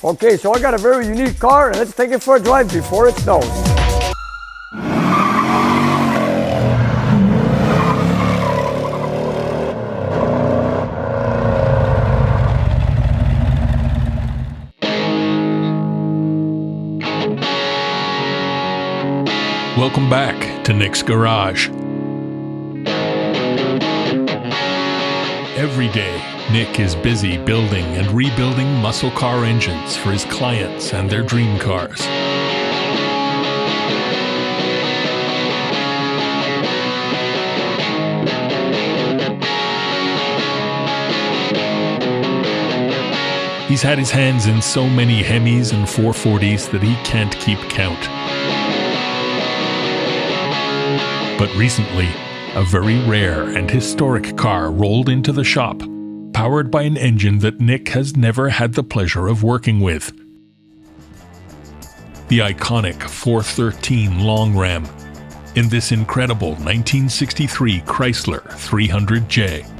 Okay, so I got a very unique car, and let's take it for a drive before it snows. Welcome back to Nick's Garage. Every day, Nick is busy building and rebuilding muscle car engines for his clients and their dream cars. He's had his hands in so many Hemis and 440s that he can't keep count. But recently, a very rare and historic car rolled into the shop, powered by an engine that Nick has never had the pleasure of working with. The iconic 413 Long Ram in this incredible 1963 Chrysler 300J.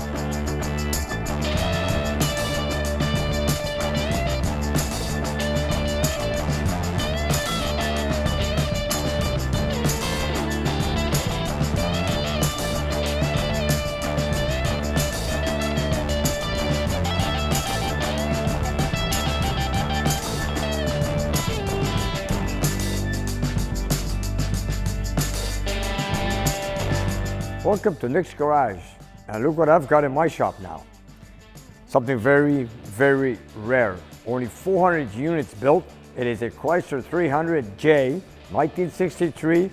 Welcome to Nick's Garage, and look what I've got in my shop now. Something very, very rare. Only 400 units built. It is a Chrysler 300J, 1963,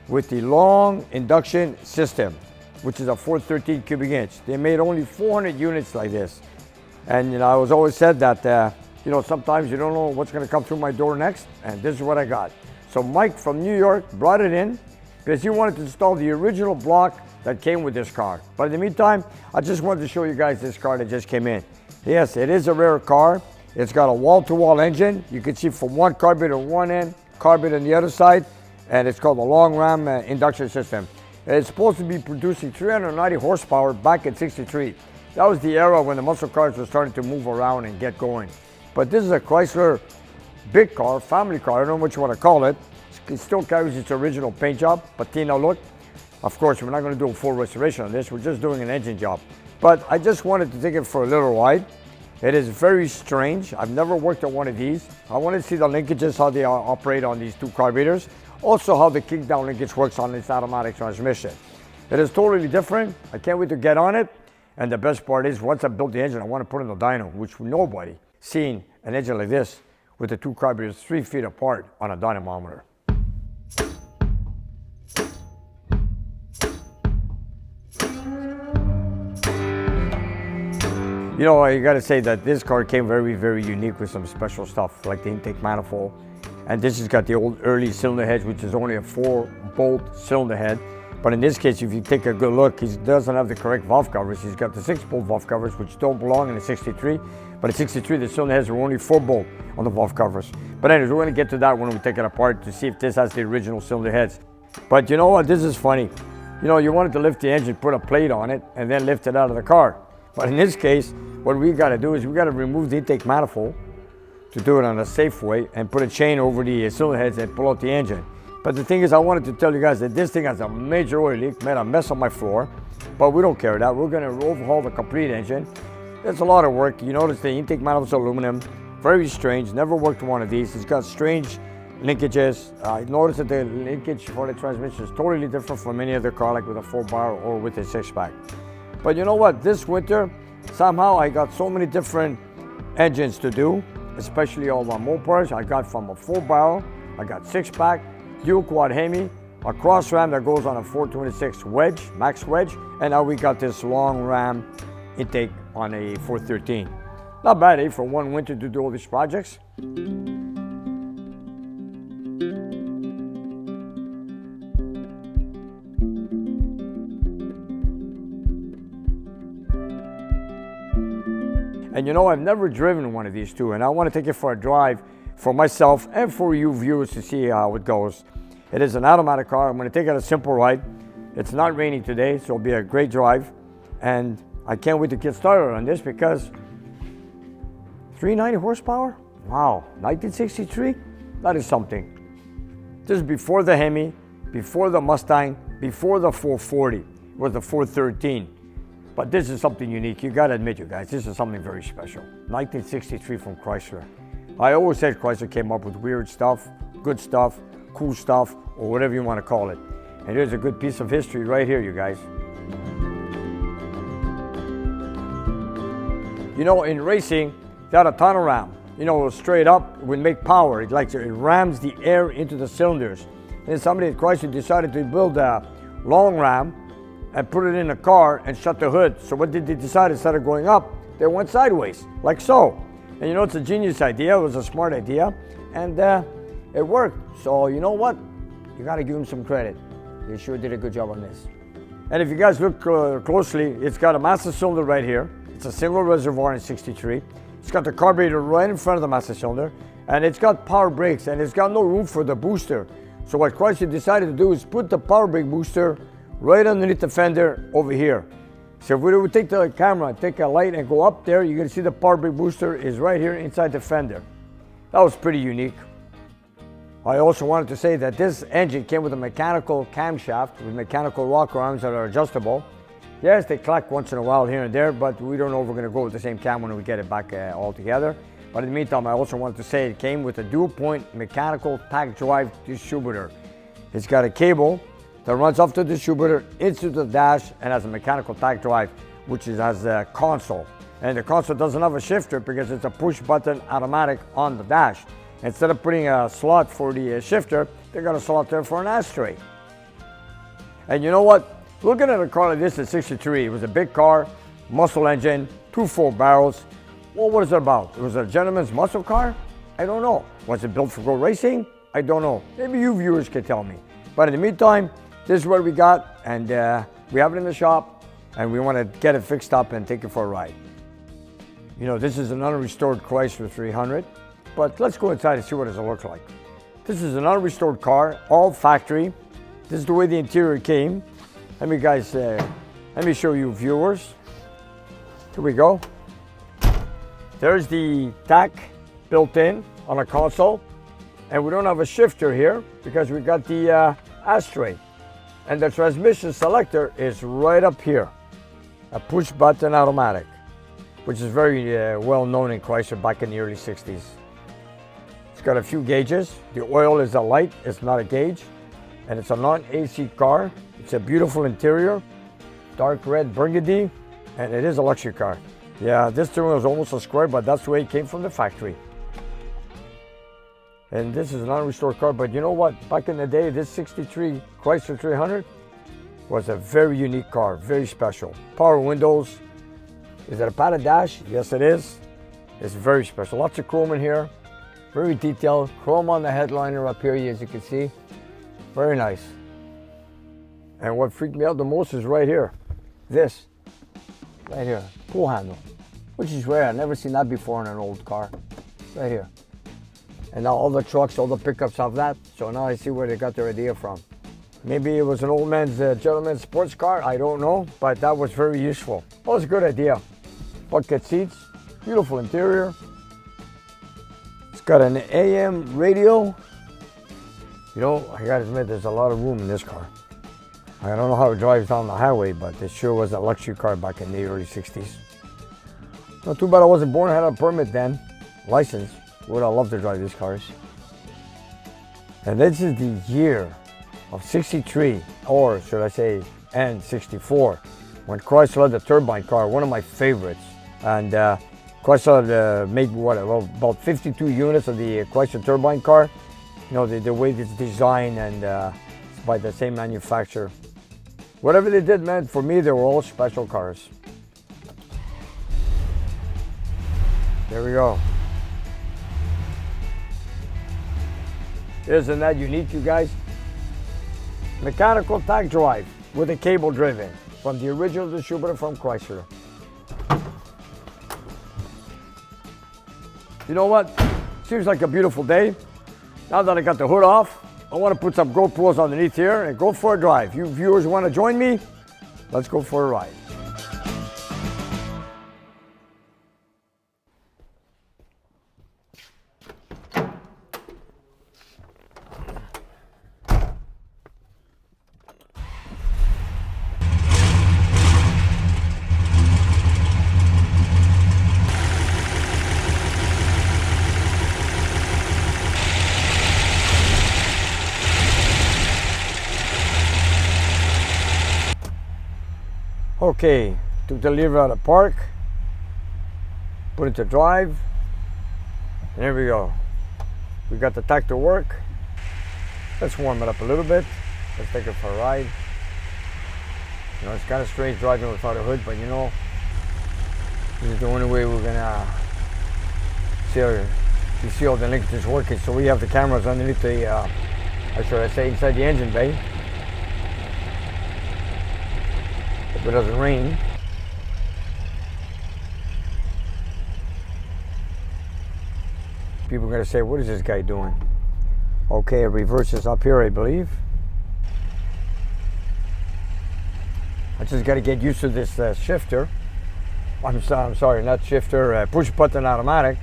with the long induction system, which is a 413 cubic inch. They made only 400 units like this. And I was always said that, sometimes you don't know what's gonna come through my door next, and this is what I got. So Mike from New York brought it in because he wanted to install the original block that came with this car. But in the meantime, I just wanted to show you guys this car that just came in. Yes, it is a rare car. It's got a wall-to-wall engine. You can see from one carburetor on one end, carburetor on the other side, and it's called the Long Ram induction system. It's supposed to be producing 390 horsepower back in '63. That was the era when the muscle cars were starting to move around and get going. But this is a Chrysler big car, family car, I don't know what you want to call it. It still carries its original paint job, patina look. Of course, we're not going to do a full restoration on this. We're just doing an engine job. But I just wanted to take it for a little ride. It is very strange. I've never worked on one of these. I want to see the linkages, how they operate on these two carburetors. Also, how the kick-down linkage works on this automatic transmission. It is totally different. I can't wait to get on it. And the best part is, once I built the engine, I want to put in the dyno, which nobody seen an engine like this with the two carburetors 3 feet apart on a dynamometer. You know, you gotta say that this car came very, very unique with some special stuff, like the intake manifold. And this has got the old early cylinder heads, which is only a 4-bolt cylinder head. But in this case, if you take a good look, he doesn't have the correct valve covers. He's got the 6-bolt valve covers, which don't belong in the '63. But in '63, the cylinder heads were only 4-bolt on the valve covers. But anyways, we're gonna get to that when we take it apart to see if this has the original cylinder heads. But you know what, this is funny. You know, you wanted to lift the engine, put a plate on it, and then lift it out of the car. But in this case, what we gotta do is we gotta remove the intake manifold to do it on a safe way and put a chain over the cylinder heads and pull out the engine. But the thing is, I wanted to tell you guys that this thing has a major oil leak, made a mess on my floor, but we don't care that. We're gonna overhaul the complete engine. It's a lot of work. You notice the intake manifold's aluminum, very strange, never worked with one of these. It's got strange linkages. I noticed that the linkage for the transmission is totally different from any other car, like with a 4-bar or with a 6-pack. But you know what, this winter, somehow I got so many different engines to do, especially all my Mopars. I got from a 4-barrel, I got 6-pack, dual quad Hemi, a cross ram that goes on a 426 wedge, max wedge, and now we got this long ram intake on a 413. Not bad, eh, for one winter to do all these projects. And you know, I've never driven one of these two, and I want to take it for a drive for myself and for you viewers to see how it goes. It is an automatic car. I'm going to take it a simple ride. It's not raining today, so it'll be a great drive. And I can't wait to get started on this because 390 horsepower, Wow, 1963? That is something. This is before the Hemi, before the Mustang, before the 440. It was the 413. But this is something unique. You gotta admit, you guys, this is something very special. 1963 from Chrysler. I always said Chrysler came up with weird stuff, good stuff, cool stuff, or whatever you want to call it. And here's a good piece of history right here, you guys. You know, in racing, they had a tunnel ram. You know, straight up, it would make power. It rams the air into the cylinders. Then somebody at Chrysler decided to build a long ram and put it in a car and shut the hood. So what did they decide? Instead of going up, they went sideways, like so. And you know, it's a genius idea. It was a smart idea, and it worked. So you know what? You got to give them some credit. They sure did a good job on this. And if you guys look closely, it's got a master cylinder right here. It's a single reservoir in 63. It's got the carburetor right in front of the master cylinder, and it's got power brakes, and it's got no room for the booster. So what Chrysler decided to do is put the power brake booster right underneath the fender over here. So if we would take the camera, take a light and go up there, you're gonna see the power brake booster is right here inside the fender. That was pretty unique. I also wanted to say that this engine came with a mechanical camshaft with mechanical rocker arms that are adjustable. Yes, they clack once in a while here and there, but we don't know if we're gonna go with the same cam when we get it back all together. But in the meantime, I also wanted to say it came with a dual-point mechanical tach drive distributor. It's got a cable that runs off the distributor into the dash and has a mechanical tach drive, which has a console. And the console doesn't have a shifter because it's a push-button automatic on the dash. Instead of putting a slot for the shifter, they got a slot there for an ashtray. And you know what? Looking at a car like this at 63, it was a big car, muscle engine, 2 full barrels. What was it about? It was a gentleman's muscle car? I don't know. Was it built for go racing? I don't know. Maybe you viewers can tell me. But in the meantime, this is what we got, and we have it in the shop, and we want to get it fixed up and take it for a ride. You know, this is an unrestored Chrysler 300, but let's go inside and see what it looks like. This is an unrestored car, all factory. This is the way the interior came. Let me show you viewers. Here we go. There's the tach built in on a console, and we don't have a shifter here because we got the ashtray. And the transmission selector is right up here, a push button automatic, which is very well known in Chrysler back in the early 60s. It's got a few gauges. The oil is a light, it's not a gauge. And it's a non-AC car. It's a beautiful interior, dark red burgundy, and it is a luxury car. Yeah, this steering wheel is almost a square, but that's the way it came from the factory. And this is an unrestored car, but you know what? Back in the day, this 63 Chrysler 300 was a very unique car, very special. Power windows. Is it a padded dash? Yes, it is. It's very special. Lots of chrome in here, very detailed. Chrome on the headliner up here, as you can see. Very nice. And what freaked me out the most is right here. This, right here, pull handle, which is rare. I've never seen that before in an old car. Right here. And now all the trucks, all the pickups have that. So now I see where they got their idea from. Maybe it was an old man's gentleman's sports car. I don't know, but that was very useful. That was a good idea. Bucket seats, beautiful interior. It's got an AM radio. You know, I gotta admit, there's a lot of room in this car. I don't know how it drives down the highway, but it sure was a luxury car back in the early 60s. Not too bad I wasn't born, I had a permit then, license. Would I love to drive these cars. And this is the year of 63, or should I say, and 64, when Chrysler had the turbine car, one of my favorites. And Chrysler made about 52 units of the Chrysler turbine car. You know, the way it's designed, and it's by the same manufacturer. Whatever they did, man, for me, they were all special cars. There we go. Isn't that unique, you guys? Mechanical tach drive with a cable driven from the original distributor from Chrysler. You know what? Seems like a beautiful day. Now that I got the hood off, I want to put some GoPros underneath here and go for a drive. You viewers want to join me? Let's go for a ride. Okay, took the lever out of park, put it to drive, and there we go. We got the tach to work. Let's warm it up a little bit. Let's take it for a ride. You know, it's kind of strange driving without a hood, but you know, this is the only way we're gonna see all the linkages working. So we have the cameras underneath the, or should I say, inside the engine bay. Hope it doesn't rain. People are gonna say, what is this guy doing? Okay, it reverses up here, I believe. I just got to get used to this shifter. I'm sorry, not shifter, push button automatic.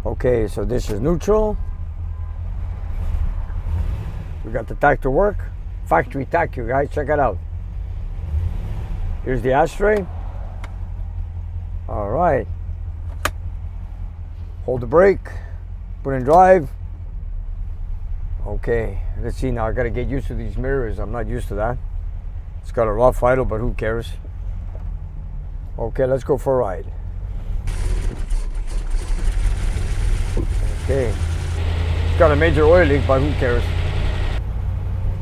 Okay, so this is neutral. We got the tach to work. Factory tach, you guys, check it out. Here's the ashtray. All right. Hold the brake, put in drive. Okay, let's see now. I gotta get used to these mirrors. I'm not used to that. It's got a rough idle, but who cares? Okay, let's go for a ride. Okay, it's got a major oil leak, but who cares?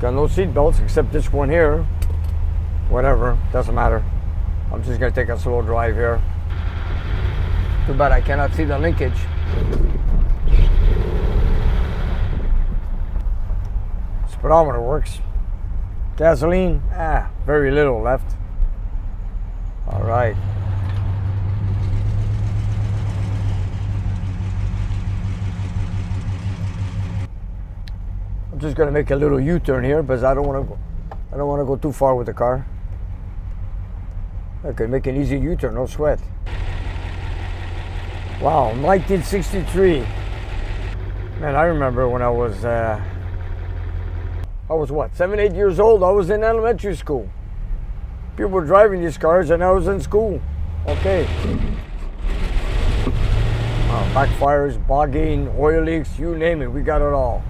Got no seat belts except this one here. Whatever, doesn't matter. I'm just gonna take a slow drive here. Too bad I cannot see the linkage. Speedometer works. Gasoline, very little left. All right. I'm just gonna make a little U-turn here because I don't want to go too far with the car. I can make an easy U-turn, no sweat. Wow, 1963. Man, I remember when I was what, 7, 8 years old. I was in elementary school. People were driving these cars and I was in school. Okay. Backfires, bogging, oil leaks, you name it, we got it all.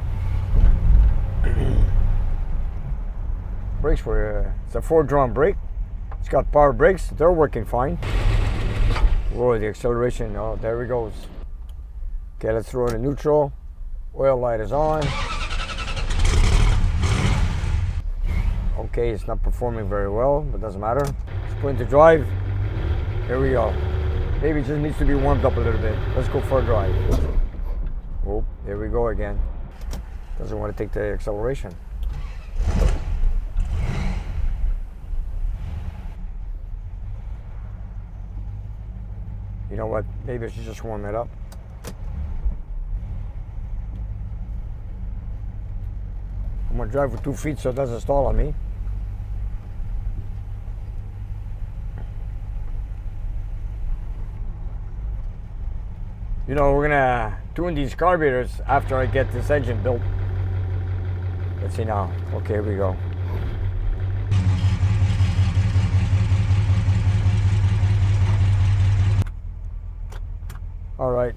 Brakes were, it's a 4-drum brake. It's got power brakes, they're working fine. Whoa, the acceleration, oh, there it goes. Okay, let's throw it in neutral. Oil light is on. Okay, it's not performing very well, but doesn't matter. Let's put into drive. Here we go. Maybe it just needs to be warmed up a little bit. Let's go for a drive. Oh, there we go again. Doesn't want to take the acceleration. You know what? Maybe I should just warm it up. I'm gonna drive with 2 feet so it doesn't stall on me. You know, we're gonna tune these carburetors after I get this engine built. Let's see now. Okay, here we go. All right,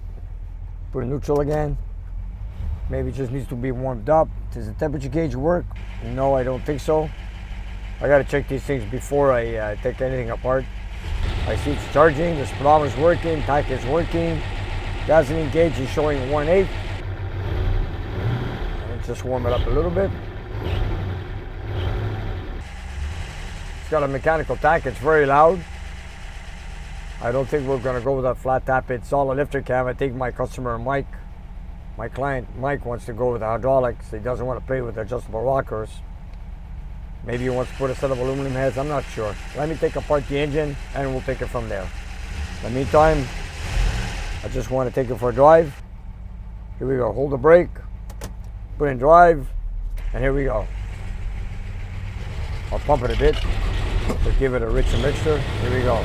put in neutral again. Maybe it just needs to be warmed up. Does the temperature gauge work? No, I don't think so. I gotta check these things before I take anything apart. I see it's charging, the speedometer is working, tach is working. Gasoline gauge is showing 1/8. Let's just warm it up a little bit. It's got a mechanical tach, it's very loud. I don't think we're gonna go with that flat tap. It's all a lifter cam. I think my customer Mike, my client Mike, wants to go with the hydraulics. He doesn't want to play with adjustable rockers. Maybe he wants to put a set of aluminum heads, I'm not sure. Let me take apart the engine and we'll take it from there. In the meantime, I just want to take it for a drive. Here we go, hold the brake, put in drive, and here we go. I'll pump it a bit to give it a richer mixture. Here we go.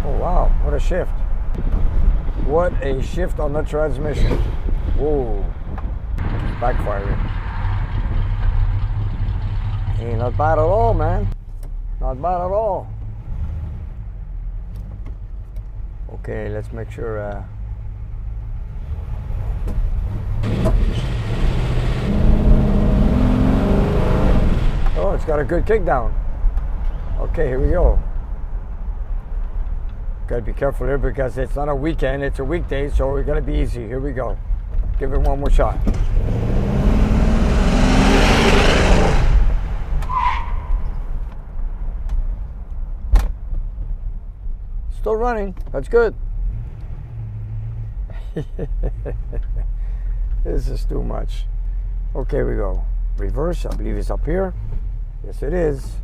Oh wow, what a shift. What a shift on the transmission. Whoa, it's backfiring. Ain't not bad at all, man. Not bad at all. Okay, let's make sure Oh, it's got a good kick down. Okay, here we go. Gotta be careful here because it's not a weekend, it's a weekday, so we're gonna be easy. Here we go. Give it one more shot. Still running, that's good. This is too much. Okay, here we go. Reverse, I believe it's up here. Yes, it is.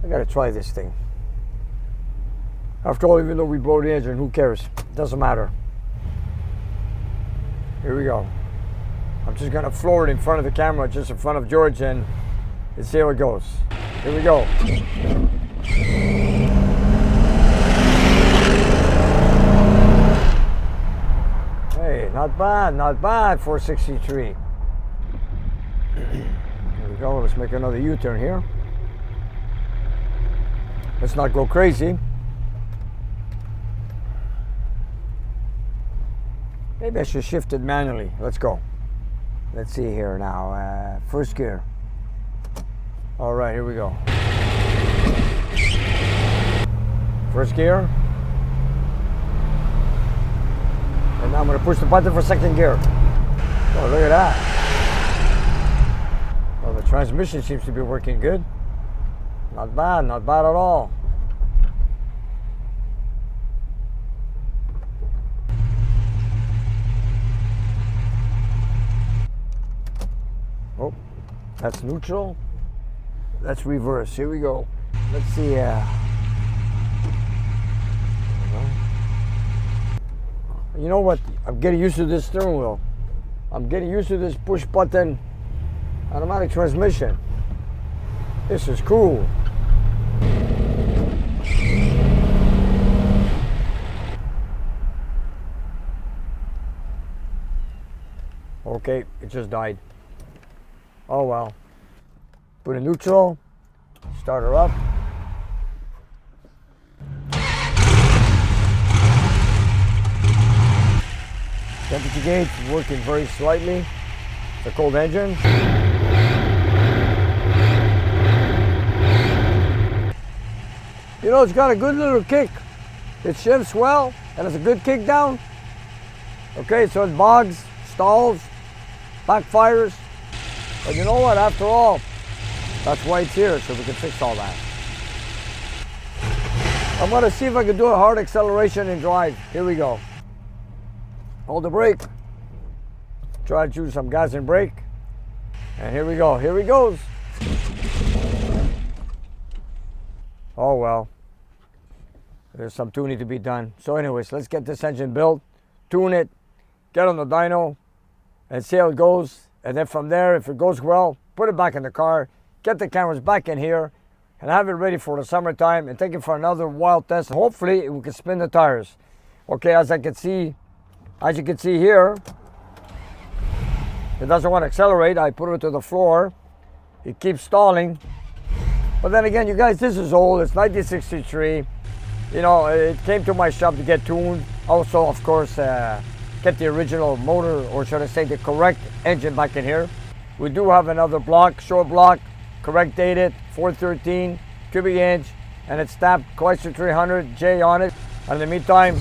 I gotta try this thing. After all, even though we blow the engine, who cares? Doesn't matter. Here we go. I'm just gonna floor it in front of the camera, just in front of George, and let's see how it goes. Here we go. Hey, not bad, 463. Here we go, let's make another U-turn here. Let's not go crazy. Maybe I should shift it manually. Let's go. Let's see here now. First gear. All right, here we go. First gear. And now I'm going to push the button for second gear. Oh, look at that. Well, the transmission seems to be working good. Not bad at all. Oh, that's neutral. That's reverse. Here we go. Let's see. You know what? I'm getting used to this steering wheel. I'm getting used to this push button automatic transmission. This is cool. Okay, it just died. Oh well. Put in neutral, start her up. Temperature gauge working very slightly. It's a cold engine. You know, it's got a good little kick. It shifts well and it's a good kick down. Okay, so it bogs, stalls, backfires. But you know what, after all, that's why it's here, so we can fix all that. I'm gonna see if I can do a hard acceleration and drive. Here we go. Hold the brake. Try to choose some gas and brake. And here we go, here he goes. Oh well, there's some tuning to be done. So anyways, let's get this engine built, tune it, get on the dyno, and see how it goes. And then from there, if it goes well, put it back in the car, get the cameras back in here, and have it ready for the summertime, and take it for another wild test. Hopefully, we can spin the tires. Okay, as you can see here, it doesn't want to accelerate. I put it to the floor. It keeps stalling. But then again, you guys, this is old. It's 1963. You know, it came to my shop to get tuned. Also, of course, get the original motor, or should I say the correct engine back in here. We do have another block, short block, correct dated, 413 cubic inch, and it's stamped Chrysler 300J on it. And in the meantime,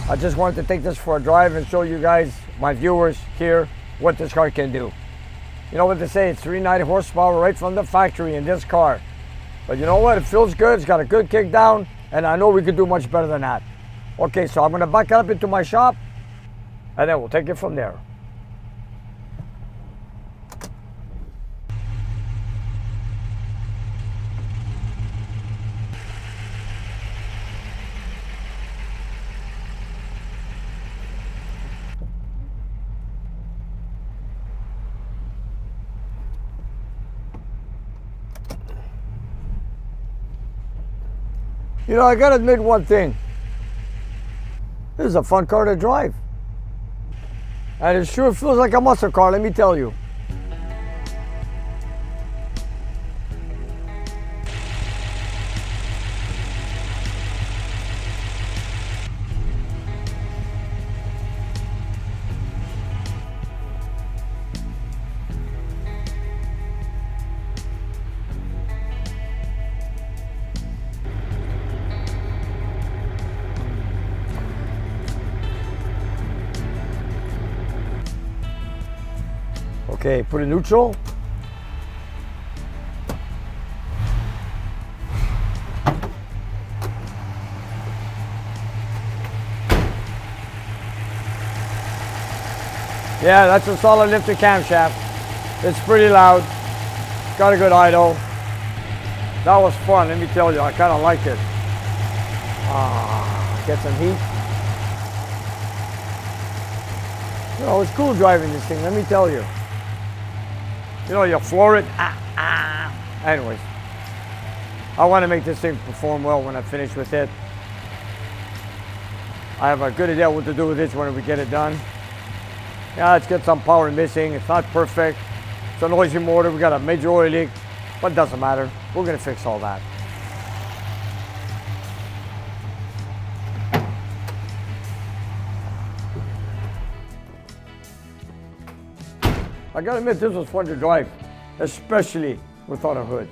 I just wanted to take this for a drive and show you guys, my viewers here, what this car can do. You know what they say, it's 390 horsepower right from the factory in this car. But you know what, it feels good, it's got a good kick down, and I know we could do much better than that. Okay, so I'm gonna back up into my shop, and then we'll take it from there. You know, I gotta admit one thing. This is a fun car to drive. And it sure feels like a muscle car, let me tell you. Okay, put it neutral. Yeah, that's a solid lifted camshaft. It's pretty loud. Got a good idle. That was fun, let me tell you. I kind of like it. Get some heat. You know, it's cool driving this thing, let me tell you. You know, you floor it. Anyways, I want to make this thing perform well when I finish with it. I have a good idea what to do with this when we get it done. Yeah, it's got some power missing. It's not perfect. It's a noisy motor. We got a major oil leak, but it doesn't matter. We're gonna fix all that. I gotta admit, this was fun to drive, especially without a hood.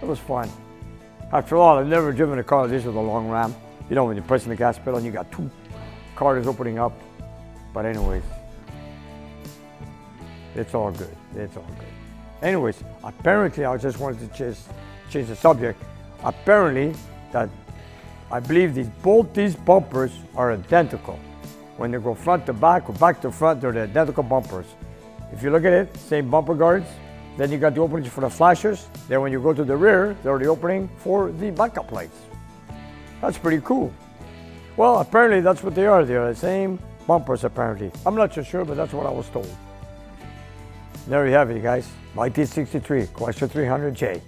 It was fun. After all, I've never driven a car like this with a long ram. You know, when you're pressing the gas pedal and you got two cars opening up. But anyways, it's all good. It's all good. Anyways, apparently, I just wanted to change the subject. Apparently, that I believe both these bumpers are identical. When they go front to back or back to front, they're the identical bumpers. If you look at it, same bumper guards. Then you got the openings for the flashers. Then when you go to the rear, they're the opening for the backup lights. That's pretty cool. Well, apparently that's what they are. They're the same bumpers, apparently. I'm not so sure, but that's what I was told. There you have it, guys. 1963 Chrysler 300J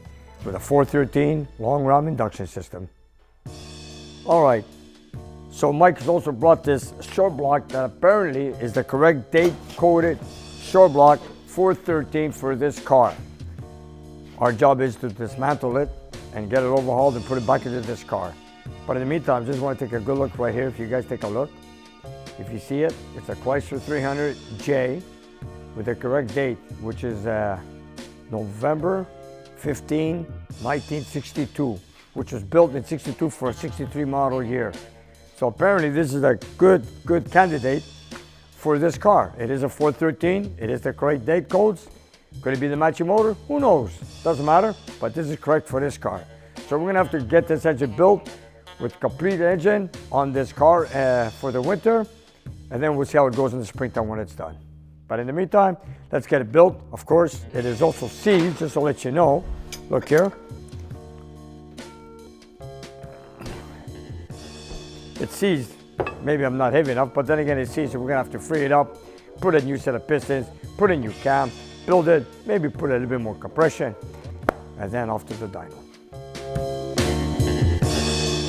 with a 413 long ram induction system. All right. So Mike has also brought this short block that apparently is the correct date-coded short block 413 for this car. Our job is to dismantle it and get it overhauled and put it back into this car. But in the meantime, just want to take a good look right here. If you guys take a look, if you see it, it's a Chrysler 300J with the correct date, which is November 15, 1962, which was built in 62 for a 63 model year. So apparently this is a good candidate for this car. It is a 413, it is the correct date codes. Could it be the matching motor? Who knows? Doesn't matter, but this is correct for this car. So we're gonna have to get this engine built with complete engine on this car for the winter, and then we'll see how it goes in the springtime when it's done. But in the meantime, let's get it built. Of course, it is also seized, just to let you know. Look here. It's seized. Maybe I'm not heavy enough, but then again, it's seized, so we're gonna have to free it up, put a new set of pistons, put a new cam, build it, maybe put a little bit more compression, and then off to the dyno.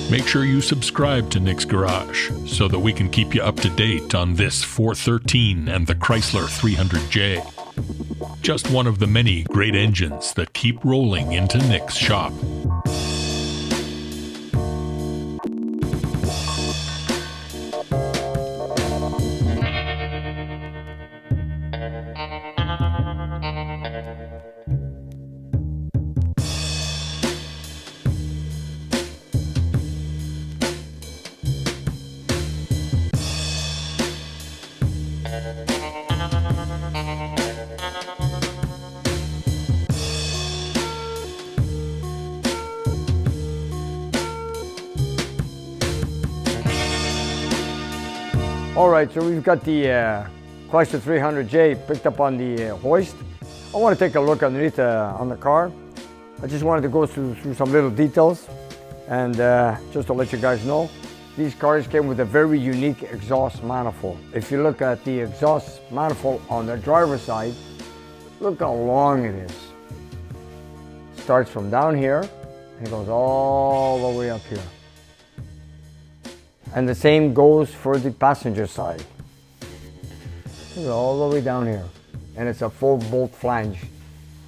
Make sure you subscribe to Nick's Garage so that we can keep you up to date on this 413 and the Chrysler 300J. Just one of the many great engines that keep rolling into Nick's shop. All right, so we've got the Chrysler 300J picked up on the hoist. I want to take a look underneath on the car. I just wanted to go through some little details, and just to let you guys know, these cars came with a very unique exhaust manifold. If you look at the exhaust manifold on the driver's side, look how long it is. It starts from down here and it goes all the way up here. And the same goes for the passenger side. All the way down here. And it's a 4-bolt flange.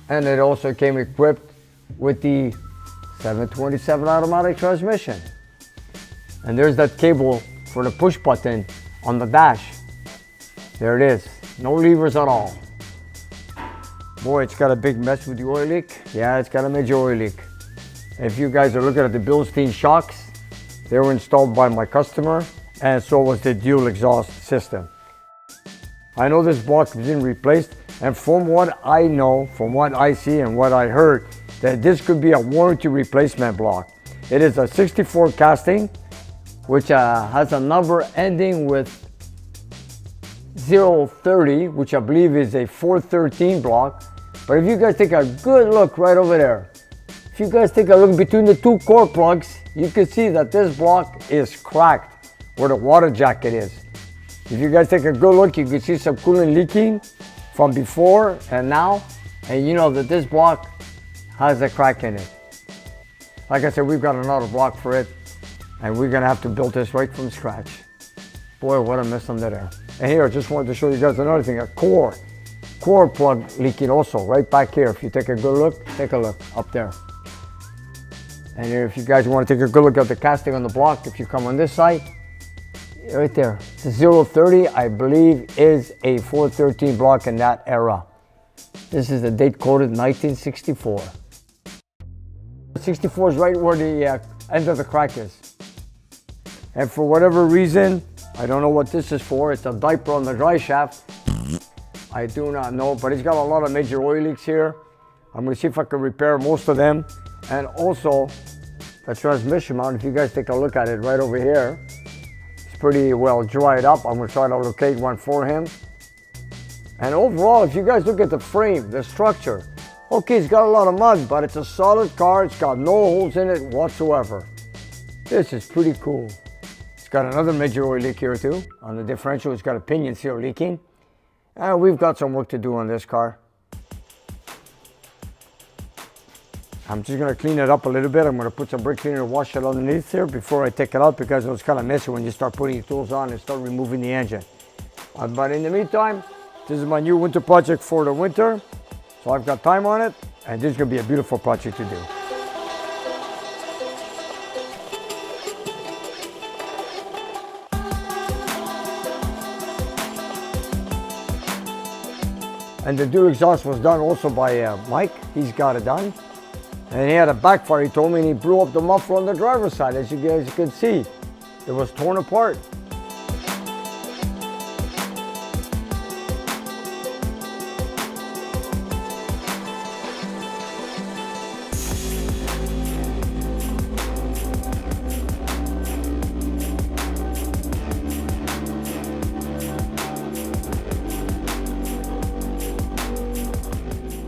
And it also came equipped with the 727 automatic transmission. And there's that cable for the push button on the dash. There it is. No levers at all. Boy, it's got a big mess with the oil leak. Yeah, it's got a major oil leak. If you guys are looking at the Bilstein shocks, they were installed by my customer, and so was the dual exhaust system. I know this block has been replaced, And from what I know, from what I see and what I heard, that this could be a warranty replacement block. It is a 64 casting, which has a number ending with 030, which I believe is a 413 block. But if you guys take a good look right over there, if you guys take a look between the two core plugs, you can see that this block is cracked where the water jacket is. If you guys take a good look, you can see some coolant leaking from before and now, and you know that this block has a crack in it. Like I said, we've got another block for it, and we're gonna have to build this right from scratch. Boy, what a mess under there. And here, I just wanted to show you guys another thing, a core plug leaking also, right back here. If you take a good look, take a look up there. And here, if you guys want to take a good look at the casting on the block, if you come on this side, right there, the 030, I believe, is a 413 block in that era. This is the date coded 1964. 64 is right where the end of the crack is. And for whatever reason, I don't know what this is for, it's a diaper on the dry shaft. I do not know, but it's got a lot of major oil leaks here. I'm gonna see if I can repair most of them. And also, the transmission mount, if you guys take a look at it right over here, it's pretty well dried up. I'm gonna try to locate one for him. And overall, if you guys look at the frame, the structure, okay, it's got a lot of mud, but it's a solid car. It's got no holes in it whatsoever. This is pretty cool. It's got another major oil leak here too. On the differential, it's got a pinion seal leaking. And we've got some work to do on this car. I'm just gonna clean it up a little bit. I'm gonna put some brake cleaner and wash it underneath there before I take it out, because it was kind of messy when you start putting your tools on and start removing the engine. But in the meantime, this is my new winter project for the winter. So I've got time on it, and this is gonna be a beautiful project to do. And the dual exhaust was done also by Mike. He's got it done. And he had a backfire, he told me, and he blew up the muffler on the driver's side. As you guys can see, it was torn apart.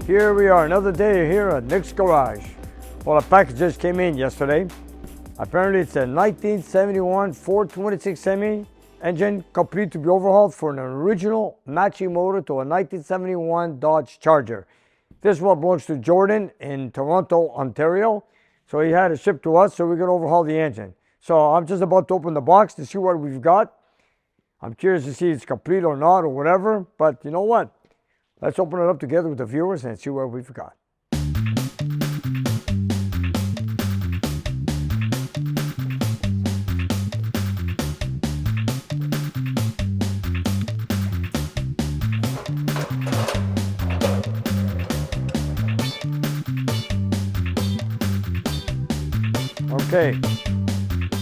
Here we are, another day here at Nick's Garage. Well, a package just came in yesterday. Apparently it's a 1971 Ford 26 Semi engine, complete to be overhauled for an original matching motor to a 1971 Dodge Charger. This one belongs to Jordan in Toronto, Ontario. So he had it shipped to us, so we're gonna overhaul the engine. So I'm just about to open the box to see what we've got. I'm curious to see if it's complete or not or whatever, but you know what? Let's open it up together with the viewers and see what we've got. Okay,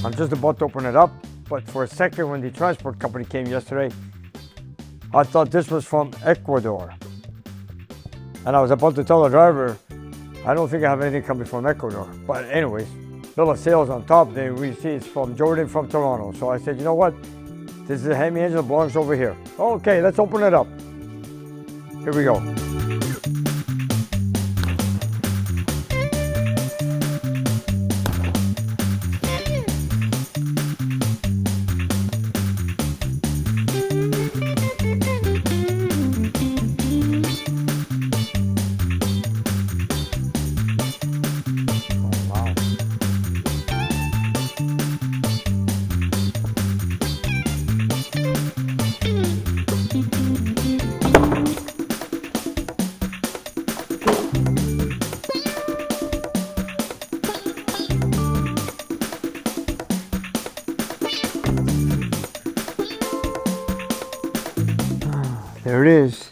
I'm just about to open it up, but for a second when the transport company came yesterday, I thought this was from Ecuador. And I was about to tell the driver, I don't think I have anything coming from Ecuador. But anyways, bill of sales on top, then we see it's from Jordan from Toronto. So I said, you know what? This is a Hemi engine that belongs over here. Okay, let's open it up. Here we go. There it is,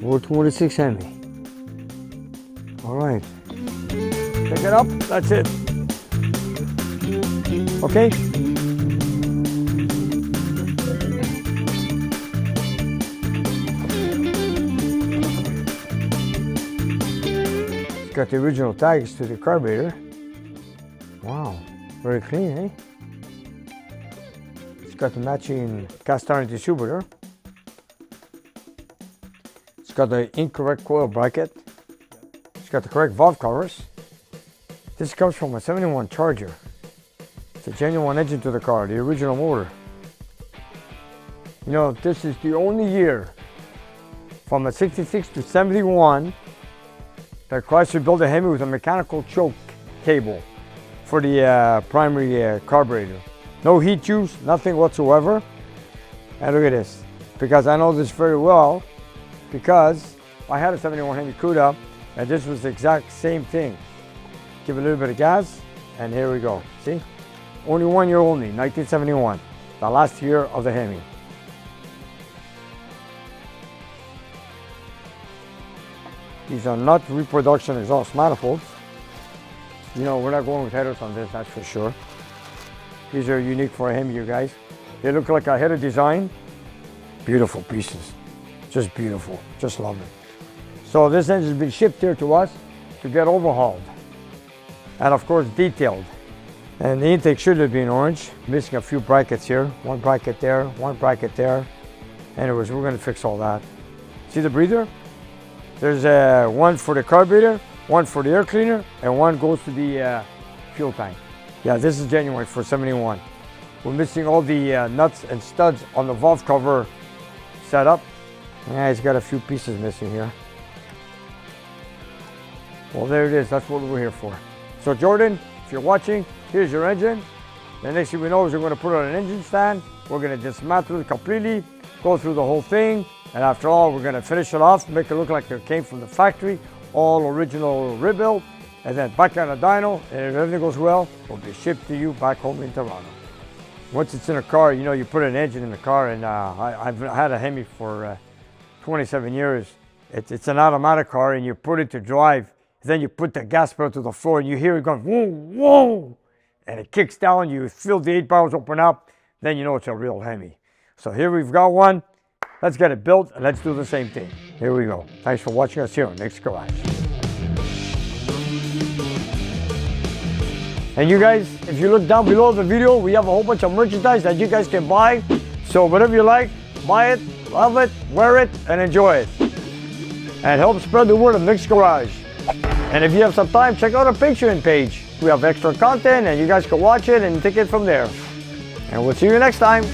426 Hemi. All right, pick it up, that's it. Okay. got the original tags to the carburetor. Wow, very clean, eh? It's got the matching cast iron distributor. It's got the incorrect coil bracket. It's got the correct valve covers. This comes from a 71 Charger. It's a genuine engine to the car, the original motor. You know, this is the only year from a 66 to 71 that Chrysler built a Hemi with a mechanical choke cable for the primary carburetor. No heat juice, nothing whatsoever. And look at this, because I know this very well, because I had a 71 Hemi Cuda, and this was the exact same thing. Give it a little bit of gas, and here we go. See? Only 1 year only, 1971, the last year of the Hemi. These are not reproduction exhaust manifolds. You know, we're not going with headers on this, that's for sure. These are unique for a Hemi, you guys. They look like a header design. Beautiful pieces, just beautiful, just love it. So this engine's been shipped here to us to get overhauled. And of course, detailed. And the intake should have been orange, missing a few brackets here. One bracket there, one bracket there. Anyways, we're gonna fix all that. See the breather? There's one for the carburetor, one for the air cleaner, and one goes to the fuel tank. Yeah, this is genuine for 71. We're missing all the nuts and studs on the valve cover setup. Yeah, it's got a few pieces missing here. Well, there it is. That's what we're here for. So Jordan, if you're watching, here's your engine. The next thing we know is we're going to put it on an engine stand. We're going to dismantle it completely, go through the whole thing, and after all, we're going to finish it off, make it look like it came from the factory, all original rebuild, and then back on a dyno, and if everything goes well, it'll be shipped to you back home in Toronto. Once it's in a car, you know, you put an engine in the car, and I've had a Hemi for 27 years. It's an automatic car, and you put it to drive, then you put the gas pedal to the floor, and you hear it going, whoa, whoa, and it kicks down, you feel the 8 valves open up, then you know it's a real Hemi. So here we've got one. Let's get it built, and let's do the same thing. Here we go. Thanks for watching us here on Nick's Garage. And you guys, if you look down below the video, we have a whole bunch of merchandise that you guys can buy. So whatever you like, buy it, love it, wear it, and enjoy it. And help spread the word of Nick's Garage. And if you have some time, check out our Patreon page. We have extra content, and you guys can watch it and take it from there. And we'll see you next time.